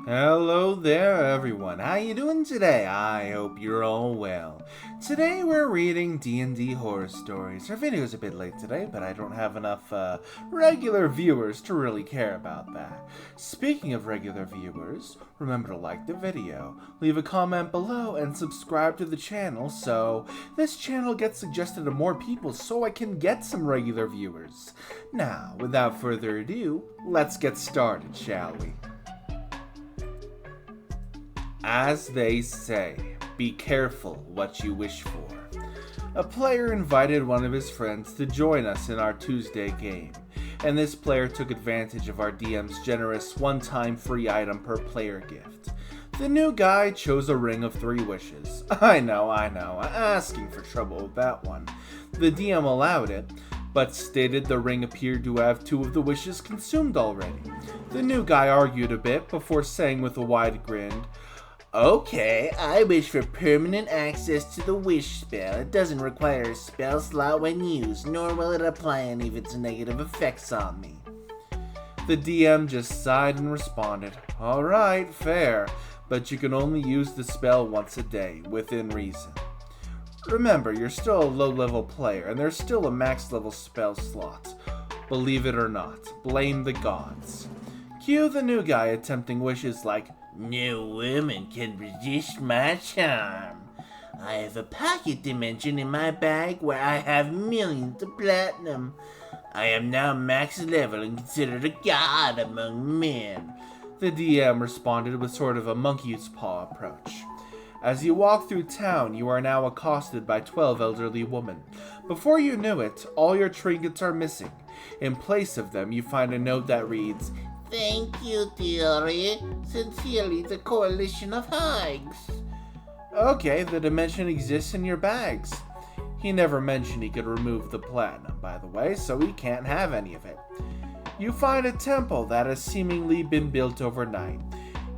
Hello there everyone, how you doing today? I hope you're all well. Today we're reading D&D Horror Stories. Our video's a bit late today, but I don't have enough regular viewers to really care about that. Speaking of regular viewers, remember to like the video, leave a comment below, and subscribe to the channel so this channel gets suggested to more people so I can get some regular viewers. Now, without further ado, let's get started, shall we? As they say, be careful what you wish for. A player invited one of his friends to join us in our Tuesday game, and this player took advantage of our DM's generous one-time free item per player gift. The new guy chose a ring of 3 wishes. I know, asking for trouble with that one. The DM allowed it, but stated the ring appeared to have 2 of the wishes consumed already. The new guy argued a bit before saying with a wide grin, "Okay, I wish for permanent access to the wish spell. It doesn't require a spell slot when used, nor will it apply any of its negative effects on me." The DM just sighed and responded, "Alright, fair, but you can only use the spell once a day, within reason. Remember, you're still a low-level player, and there's still a max-level spell slot. Believe it or not, blame the gods." Cue the new guy attempting wishes like, "No woman can resist my charm. I have a pocket dimension in my bag where I have millions of platinum. I am now max level and considered a god among men." The DM responded with sort of a monkey's paw approach. As you walk through town, you are now accosted by 12 elderly women. Before you knew it, all your trinkets are missing. In place of them, you find a note that reads, "Thank you, dearie. Sincerely, the Coalition of Hags." Okay, the dimension exists in your bags. He never mentioned he could remove the platinum, by the way, so he can't have any of it. You find a temple that has seemingly been built overnight.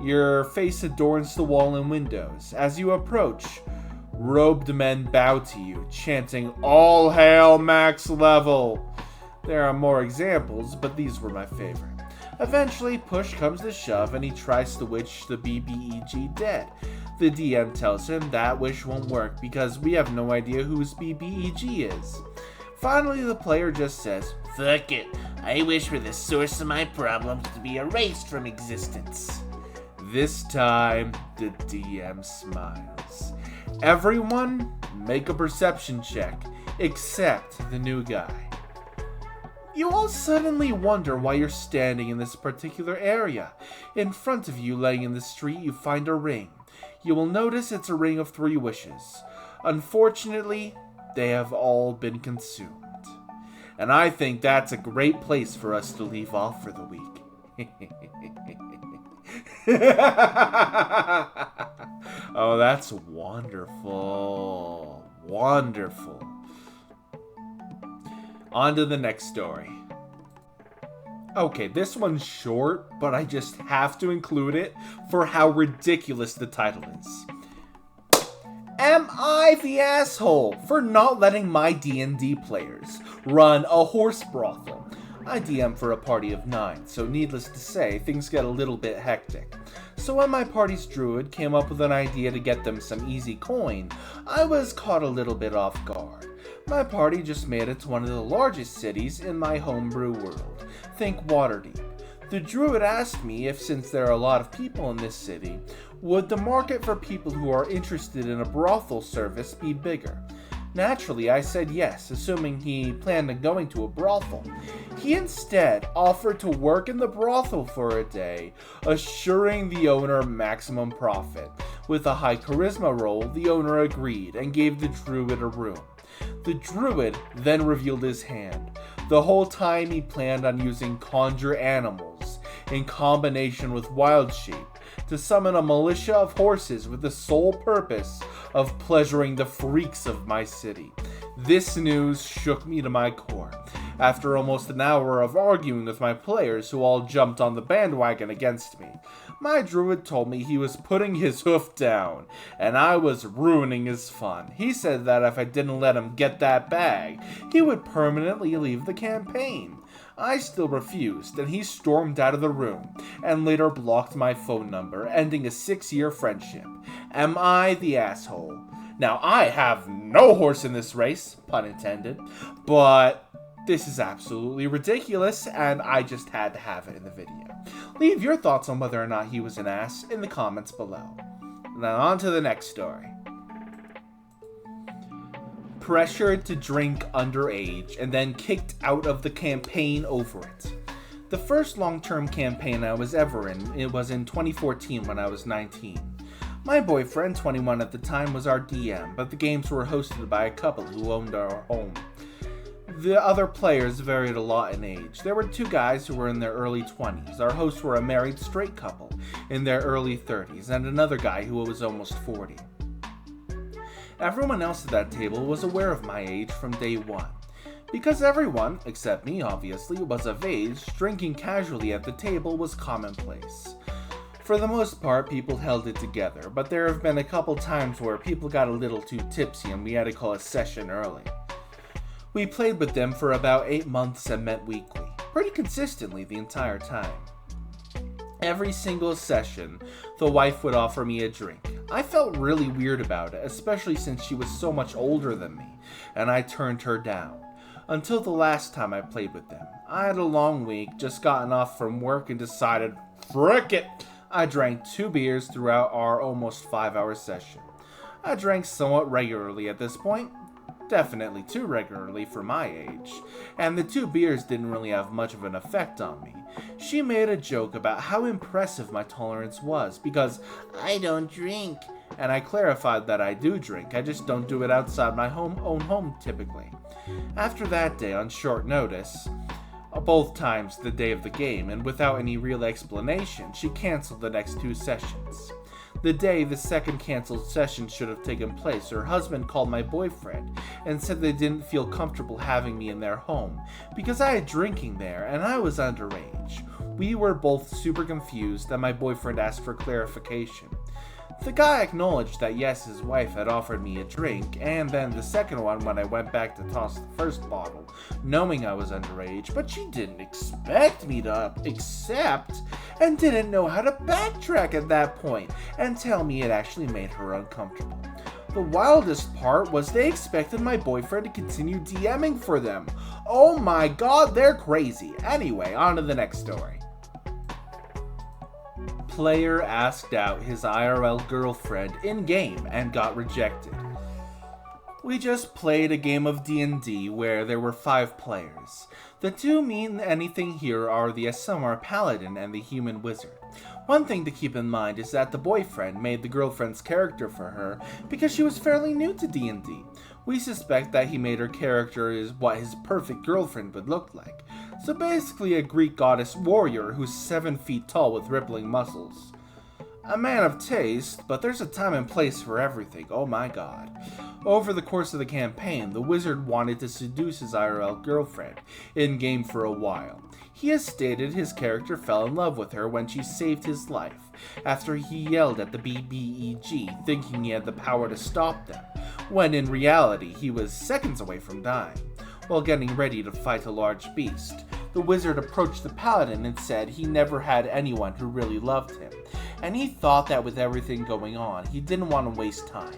Your face adorns the wall and windows. As you approach, robed men bow to you, chanting, "All hail max level!" There are more examples, but these were my favorite. Eventually, push comes to shove and he tries to wish the BBEG dead. The DM tells him that wish won't work because we have no idea whose BBEG is. Finally, the player just says, "Fuck it, I wish for the source of my problems to be erased from existence." This time, the DM smiles. Everyone, make a perception check, except the new guy. You all suddenly wonder why you're standing in this particular area. In front of you, laying in the street, you find a ring. You will notice it's a ring of 3 wishes. Unfortunately, they have all been consumed. And I think that's a great place for us to leave off for the week. Oh, that's wonderful. Wonderful. On to the next story. Okay, this one's short, but I just have to include it for how ridiculous the title is. Am I the asshole for not letting my D&D players run a horse brothel? I DM for a party of 9, so needless to say, things get a little bit hectic. So when my party's druid came up with an idea to get them some easy coin, I was caught a little bit off guard. My party just made it to one of the largest cities in my homebrew world. Think Waterdeep. The druid asked me if, since there are a lot of people in this city, would the market for people who are interested in a brothel service be bigger? Naturally, I said yes, assuming he planned on going to a brothel. He instead offered to work in the brothel for a day, assuring the owner maximum profit. With a high charisma roll, the owner agreed and gave the druid a room. The druid then revealed his hand. The whole time he planned on using conjure animals in combination with wild sheep to summon a militia of horses with the sole purpose of pleasuring the freaks of my city. This news shook me to my core. After almost an hour of arguing with my players who all jumped on the bandwagon against me, my druid told me he was putting his hoof down, and I was ruining his fun. He said that if I didn't let him get that bag, he would permanently leave the campaign. I still refused, and he stormed out of the room, and later blocked my phone number, ending a 6-year friendship. Am I the asshole? Now, I have no horse in this race, pun intended, but this is absolutely ridiculous, and I just had to have it in the video. Leave your thoughts on whether or not he was an ass in the comments below. Now on to the next story. Pressured to drink underage and then kicked out of the campaign over it. The first long-term campaign I was ever in, it was in 2014 when I was 19. My boyfriend, 21 at the time, was our DM, but the games were hosted by a couple who owned our home. The other players varied a lot in age. There were 2 guys who were in their early 20s. Our hosts were a married straight couple in their early 30s, and another guy who was almost 40. Everyone else at that table was aware of my age from day one. Because everyone, except me obviously, was of age, drinking casually at the table was commonplace. For the most part, people held it together, but there have been a couple times where people got a little too tipsy and we had to call a session early. We played with them for about 8 months and met weekly, pretty consistently the entire time. Every single session, the wife would offer me a drink. I felt really weird about it, especially since she was so much older than me, and I turned her down. Until the last time I played with them. I had a long week, just gotten off from work and decided, frick it! I drank 2 beers throughout our almost 5-hour session. I drank somewhat regularly at this point, definitely too regularly for my age, and the 2 beers didn't really have much of an effect on me. She made a joke about how impressive my tolerance was, because I don't drink, and I clarified that I do drink, I just don't do it outside my own home typically. After that day, on short notice, both times the day of the game, and without any real explanation, she canceled the next 2 sessions. The day the second canceled session should have taken place, her husband called my boyfriend and said they didn't feel comfortable having me in their home because I had drinking there and I was underage. We were both super confused and my boyfriend asked for clarification. The guy acknowledged that yes, his wife had offered me a drink, and then the second one when I went back to toss the first bottle, knowing I was underage, but she didn't expect me to accept, and didn't know how to backtrack at that point, and tell me it actually made her uncomfortable. The wildest part was they expected my boyfriend to continue DMing for them. Oh my god, they're crazy. Anyway, on to the next story. Player asked out his IRL girlfriend in-game and got rejected. We just played a game of D&D where there were 5 players. The 2 mean anything here are the SMR Paladin and the Human Wizard. One thing to keep in mind is that the boyfriend made the girlfriend's character for her because she was fairly new to D&D. We suspect that he made her character is what his perfect girlfriend would look like. So basically a Greek goddess warrior who's 7 feet tall with rippling muscles. A man of taste, but there's a time and place for everything, oh my god. Over the course of the campaign, the wizard wanted to seduce his IRL girlfriend, in-game for a while. He has stated his character fell in love with her when she saved his life, after he yelled at the BBEG, thinking he had the power to stop them, when in reality he was seconds away from dying. While getting ready to fight a large beast, the wizard approached the paladin and said he never had anyone who really loved him, and he thought that with everything going on, he didn't want to waste time.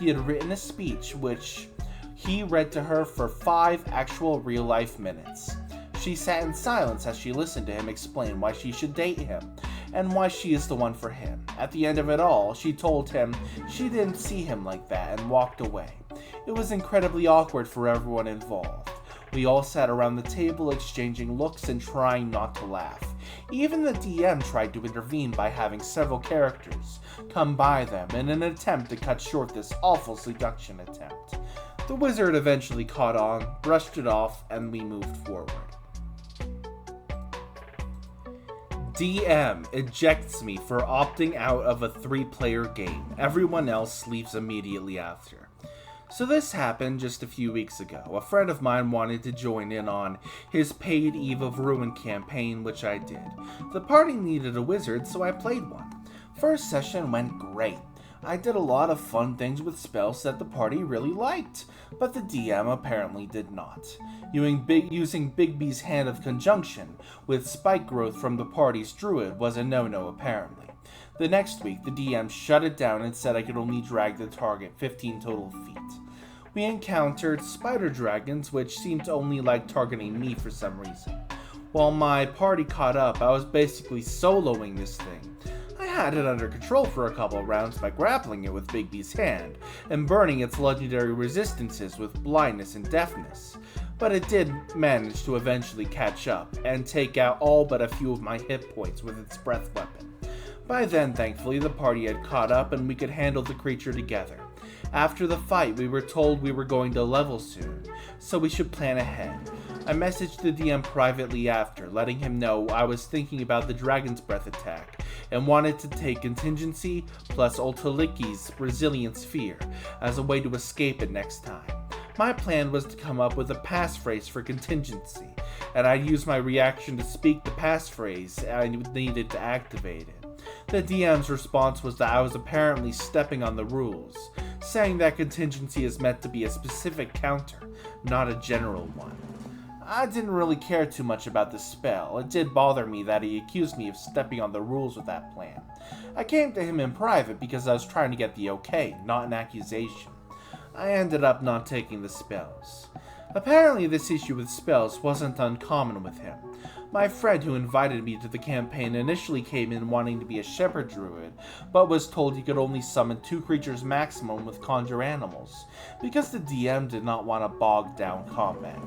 He had written a speech which he read to her for 5 actual real-life minutes. She sat in silence as she listened to him explain why she should date him, and why she is the one for him. At the end of it all, she told him she didn't see him like that and walked away. It was incredibly awkward for everyone involved. We all sat around the table exchanging looks and trying not to laugh. Even the DM tried to intervene by having several characters come by them in an attempt to cut short this awful seduction attempt. The wizard eventually caught on, brushed it off, and we moved forward. DM ejects me for opting out of a 3-player game. Everyone else leaves immediately after. So this happened just a few weeks ago. A friend of mine wanted to join in on his paid Eve of Ruin campaign, which I did. The party needed a wizard, so I played one. First session went great. I did a lot of fun things with spells that the party really liked, but the DM apparently did not. Using Bigby's Hand of Conjunction with spike growth from the party's druid was a no-no apparently. The next week, the DM shut it down and said I could only drag the target 15 total feet. We encountered spider dragons, which seemed to only like targeting me for some reason. While my party caught up, I was basically soloing this thing. I had it under control for a couple of rounds by grappling it with Bigby's Hand and burning its legendary resistances with blindness and deafness, but it did manage to eventually catch up and take out all but a few of my hit points with its breath weapon. By then, thankfully, the party had caught up and we could handle the creature together. After the fight, we were told we were going to level soon, so we should plan ahead. I messaged the DM privately after, letting him know I was thinking about the Dragon's Breath attack, and wanted to take Contingency plus Ultaliki's Resilient Sphere as a way to escape it next time. My plan was to come up with a passphrase for Contingency, and I'd use my reaction to speak the passphrase I needed to activate it. The DM's response was that I was apparently stepping on the rules, saying that Contingency is meant to be a specific counter, not a general one. I didn't really care too much about the spell. It did bother me that he accused me of stepping on the rules with that plan. I came to him in private because I was trying to get the okay, not an accusation. I ended up not taking the spells. Apparently this issue with spells wasn't uncommon with him. My friend who invited me to the campaign initially came in wanting to be a shepherd druid, but was told he could only summon 2 creatures maximum with conjure animals, because the DM did not want a bogged down combat.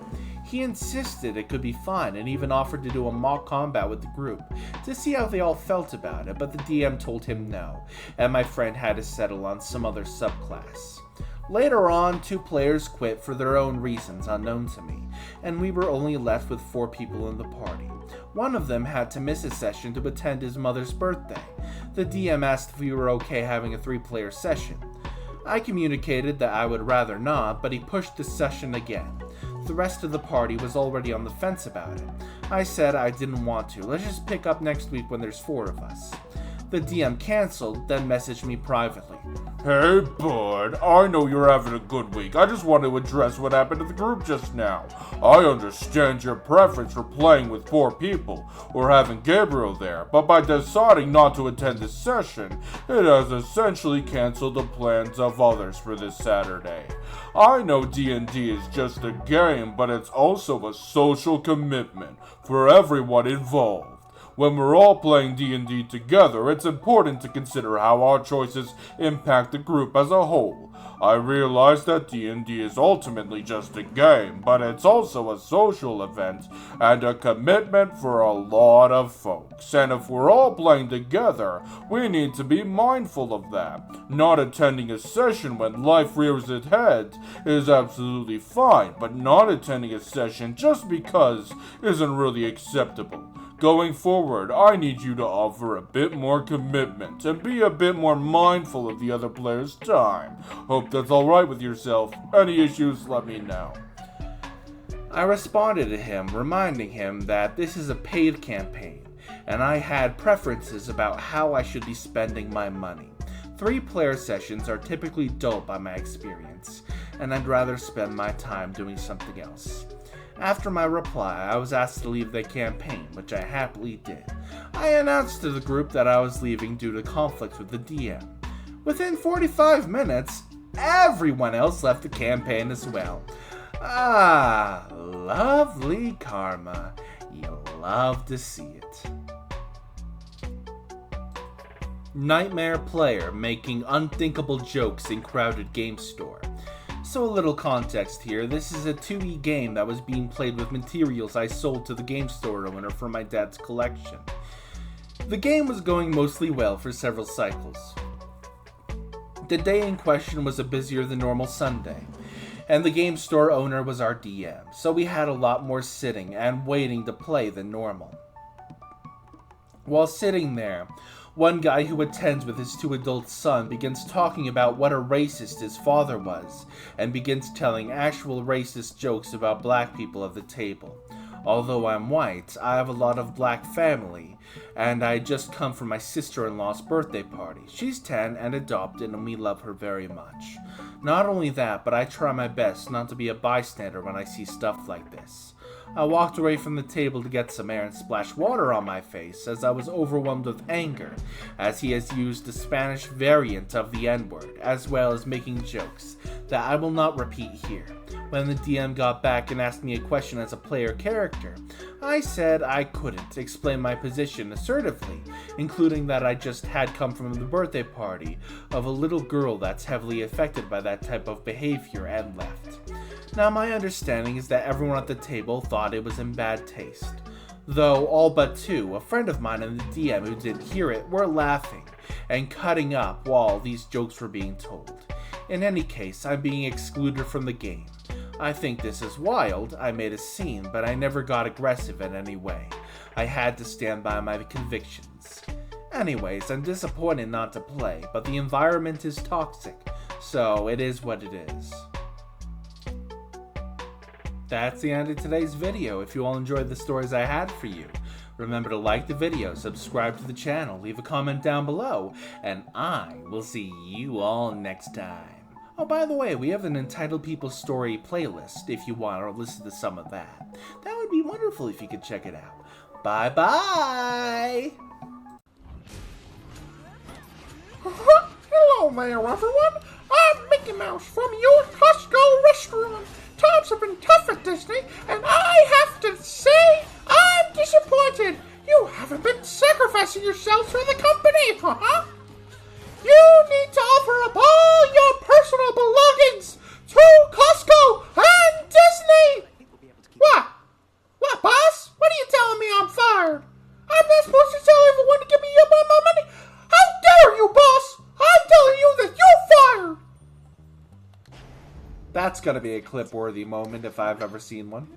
He insisted it could be fun and even offered to do a mock combat with the group to see how they all felt about it, but the DM told him no, and my friend had to settle on some other subclass. Later on, 2 players quit for their own reasons unknown to me, and we were only left with 4 people in the party. One of them had to miss a session to attend his mother's birthday. The DM asked if we were okay having a 3-player session. I communicated that I would rather not, but he pushed the session again. The rest of the party was already on the fence about it. I said I didn't want to. Let's just pick up next week when there's 4 of us. The DM canceled, then messaged me privately. Hey, bud, I know you're having a good week. I just want to address what happened to the group just now. I understand your preference for playing with 4 people, or having Gabriel there, but by deciding not to attend this session, it has essentially canceled the plans of others for this Saturday. I know D&D is just a game, but it's also a social commitment for everyone involved. When we're all playing D&D together, it's important to consider how our choices impact the group as a whole. I realize that D&D is ultimately just a game, but it's also a social event and a commitment for a lot of folks. And if we're all playing together, we need to be mindful of that. Not attending a session when life rears its head is absolutely fine, but not attending a session just because isn't really acceptable. Going forward, I need you to offer a bit more commitment and be a bit more mindful of the other player's time. Hope that's alright with yourself. Any issues, let me know. I responded to him, reminding him that this is a paid campaign, and I had preferences about how I should be spending my money. 3-player sessions are typically dull by my experience, and I'd rather spend my time doing something else. After my reply, I was asked to leave the campaign, which I happily did. I announced to the group that I was leaving due to conflicts with the DM. Within 45 minutes, everyone else left the campaign as well. Ah, lovely karma. You love to see it. Nightmare player making unthinkable jokes in crowded game store. So a little context here, this is a 2E game that was being played with materials I sold to the game store owner for my dad's collection. The game was going mostly well for several cycles. The day in question was a busier than normal Sunday, and the game store owner was our DM, so we had a lot more sitting and waiting to play than normal. While sitting there, one guy who attends with his 2 adult sons begins talking about what a racist his father was, and begins telling actual racist jokes about black people at the table. Although I'm white, I have a lot of black family, and I just come from my sister-in-law's birthday party. She's 10 and adopted, and we love her very much. Not only that, but I try my best not to be a bystander when I see stuff like this. I walked away from the table to get some air and splashed water on my face as I was overwhelmed with anger, as he has used the Spanish variant of the N-word, as well as making jokes that I will not repeat here. When the DM got back and asked me a question as a player character, I said I couldn't explain my position assertively, including that I just had come from the birthday party of a little girl that's heavily affected by that type of behavior and left. Now, my understanding is that everyone at the table thought it was in bad taste, though all but two, a friend of mine and the DM who didn't hear it, were laughing and cutting up while these jokes were being told. In any case, I'm being excluded from the game. I think this is wild. I made a scene, but I never got aggressive in any way. I had to stand by my convictions. Anyways, I'm disappointed not to play, but the environment is toxic, so it is what it is. That's the end of today's video. If you all enjoyed the stories I had for you, remember to like the video, subscribe to the channel, leave a comment down below, and I will see you all next time. Oh, by the way, we have an Entitled People Story playlist if you want to listen to some of that. That would be wonderful if you could check it out. Bye-bye! Hello there, everyone. I'm Mickey Mouse from your Costco restaurant. Times have been tough at Disney, and I have to say, I'm disappointed. You haven't been sacrificing yourselves for the company, huh? You need to offer up all your personal belongings to Costco and Disney! What? What, boss? What are you telling me I'm fired? I'm not supposed to tell everyone to give me up on my money? How dare you, boss? I'm telling you that you're fired! That's gonna be a clip-worthy moment if I've ever seen one.